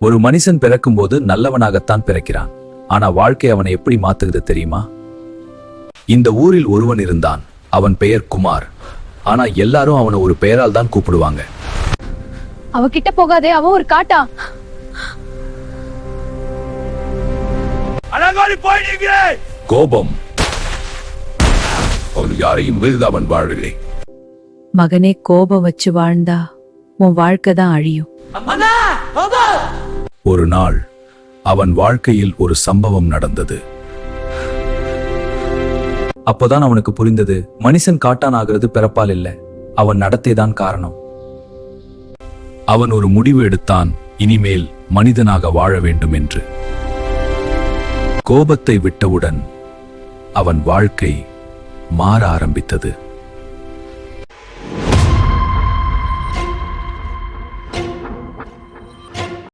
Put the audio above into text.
ஒரு மனுஷன் பிறக்கும்போது நல்லவனாகத்தான் பிறக்கிறான். ஆனா வாழ்க்கை அவனை எப்படி மாத்துகிறது தெரியுமா? இந்த ஊரில் ஒருவன் இருந்தான். அவன் பெயர் குமார். ஆனா எல்லாரும் அவனை ஒரு பெயரால் தான் கூப்பிடுவாங்க. அவகிட்ட போகாதே, அவ ஒரு காட்டா. கோபம் அவன் யாரையும் அவன் வாழவில்லை. மகனே, கோபம் வச்சு வாழ்ந்தா உன் வாழ்க்கை தான் அழியும். ஒரு நாள் அவன் வாழ்க்கையில் ஒரு சம்பவம் நடந்தது. அப்போதான் அவனுக்கு புரிந்தது, மனுஷன் காட்டான் ஆகிறது பிறப்பால் இல்ல, அவன் நடத்தைதான் காரணம். அவன் ஒரு முடிவு எடுத்தான், இனிமேல் மனிதனாக வாழ வேண்டும் என்று. கோபத்தை விட்டவுடன் அவன் வாழ்க்கை மாற ஆரம்பித்தது.